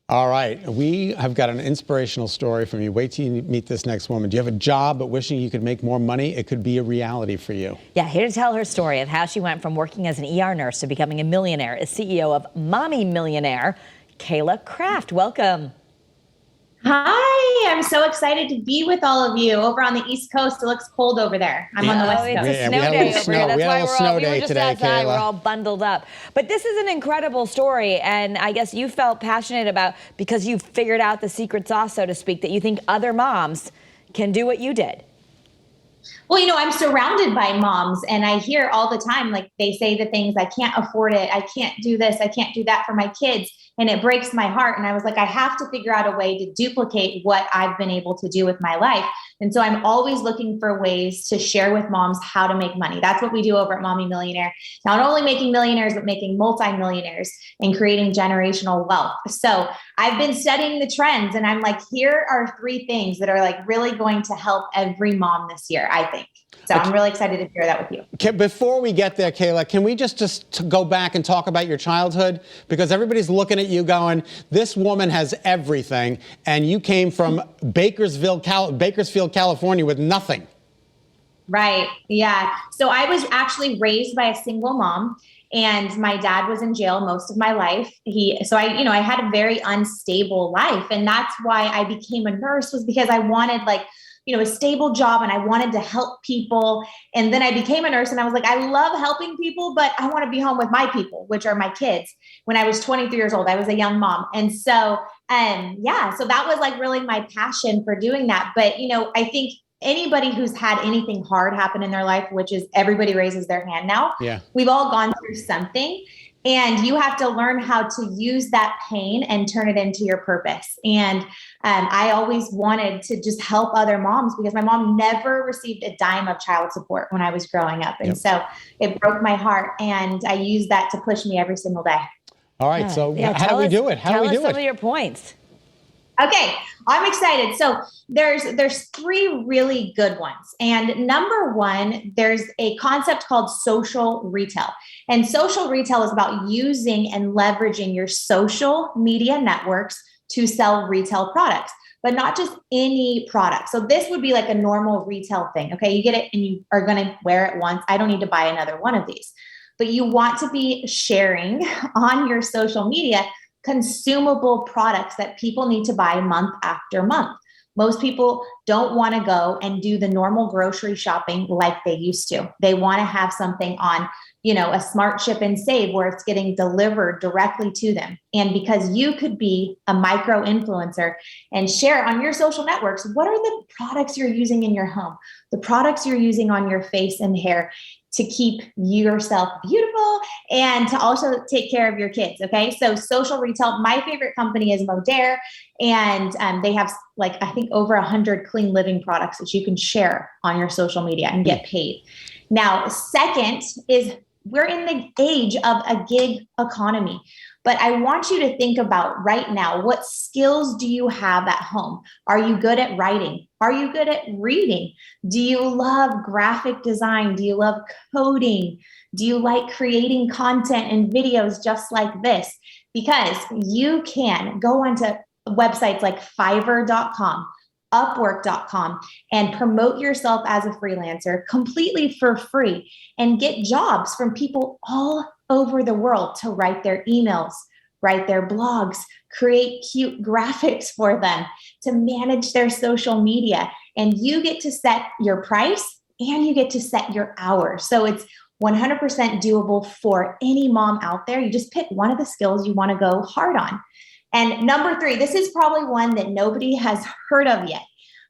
All right. We have got an inspirational story from you. Wait till you meet this next woman. Do you have a job but wishing you could make more money? It could be a reality for you. Yeah, here to tell her story of how she went from working as an ER nurse to becoming a millionaire is CEO of Mommy Millionaire, Cayla Craft. Welcome. Hi, I'm so excited to be with all of you over on the East Coast. It looks cold over there. I'm on the West Coast. It's a snow day over here. That's why we were just outside. We're all bundled up. But this is an incredible story, and I guess you felt passionate about because you figured out the secret sauce, so to speak, that you think other moms can do what you did. Well, I'm surrounded by moms and I hear all the time, like they say the things, I can't afford it. I can't do this. I can't do that for my kids. And it breaks my heart. And I was like, I have to figure out a way to duplicate what I've been able to do with my life. And so I'm always looking for ways to share with moms how to make money. That's what we do over at Mommy Millionaire. Not only making millionaires, but making multimillionaires and creating generational wealth. So I've been studying the trends and I'm like, here are 3 things that are like really going to help every mom this year, I think. So I'm really excited to share that with you. Before we get there, Cayla, can we just go back and talk about your childhood? Because everybody's looking at you going, this woman has everything. And you came from Bakersfield, California with nothing. Right. Yeah. So I was actually raised by a single mom. And my dad was in jail most of my life. I had a very unstable life. And that's why I became a nurse, was because I wanted a stable job and I wanted to help people. And then I became a nurse and I was like, I love helping people, but I want to be home with my people, which are my kids. When I was 23 years old, I was a young mom. And so, so that was like really my passion for doing that. But, I think anybody who's had anything hard happen in their life, which is everybody raises their hand now. Yeah. We've all gone through something. And you have to learn how to use that pain and turn it into your purpose. And I always wanted to just help other moms because my mom never received a dime of child support when I was growing up. And so it broke my heart. And I use that to push me every single day. All right. So how do we do it? Tell us some of your points. Okay, I'm excited. So there's 3 really good ones. And number 1, there's a concept called social retail. And social retail is about using and leveraging your social media networks to sell retail products, but not just any product. So this would be like a normal retail thing. Okay, you get it and you are going to wear it once. I don't need to buy another one of these. But you want to be sharing on your social media consumable products that people need to buy month after month. Most people don't want to go and do the normal grocery shopping like they used to. They want to have something on, a smart ship and save where it's getting delivered directly to them. And because you could be a micro influencer and share on your social networks, what are the products you're using in your home, the products you're using on your face and hair to keep yourself beautiful and to also take care of your kids. Okay. So social retail, my favorite company is Modere, and they have I think over 100 clean living products that you can share on your social media and get paid. Now, second is we're in the age of a gig economy. But I want you to think about right now, what skills do you have at home? Are you good at writing? Are you good at reading? Do you love graphic design? Do you love coding? Do you like creating content and videos just like this? Because you can go onto websites like Fiverr.com, Upwork.com, and promote yourself as a freelancer completely for free and get jobs from people all over the world to write their emails, write their blogs, create cute graphics for them, to manage their social media. And you get to set your price and you get to set your hours. So it's 100% doable for any mom out there. You just pick one of the skills you want to go hard on. And number 3, this is probably one that nobody has heard of yet,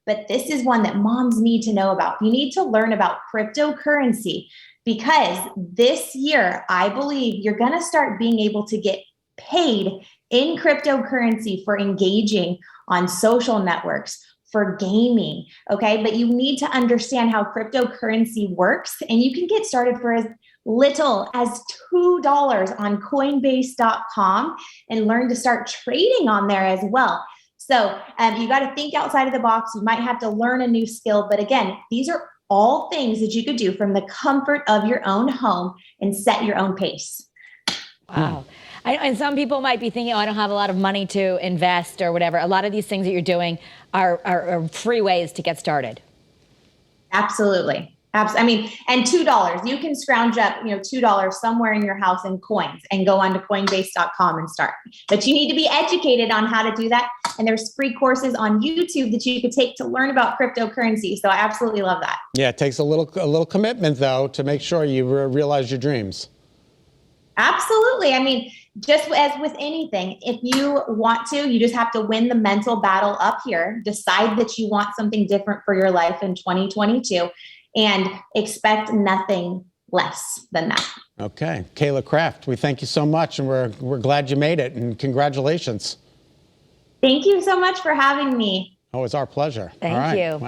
but this is one that moms need to know about. You need to learn about cryptocurrency, because this year, I believe you're going to start being able to get paid in cryptocurrency for engaging on social networks, for gaming, okay? But you need to understand how cryptocurrency works, and you can get started for as little as $2 on Coinbase.com and learn to start trading on there as well. So you got to think outside of the box. You might have to learn a new skill, but again, these are all things that you could do from the comfort of your own home and set your own pace. Wow. And some people might be thinking, oh, I don't have a lot of money to invest or whatever. A lot of these things that you're doing are free ways to get started. Absolutely. I mean, and $2, you can scrounge up, $2 somewhere in your house in coins and go onto Coinbase.com and start. But you need to be educated on how to do that. And there's free courses on YouTube that you could take to learn about cryptocurrency. So I absolutely love that. Yeah, it takes a little commitment though to make sure you realize your dreams. Absolutely. I mean, just as with anything, if you want to, you just have to win the mental battle up here, decide that you want something different for your life in 2022, and expect nothing less than that. Okay. Cayla Craft, we thank you so much, and we're glad you made it, and congratulations. Thank you so much for having me. Oh, it's our pleasure. Thank All right. you. Wow.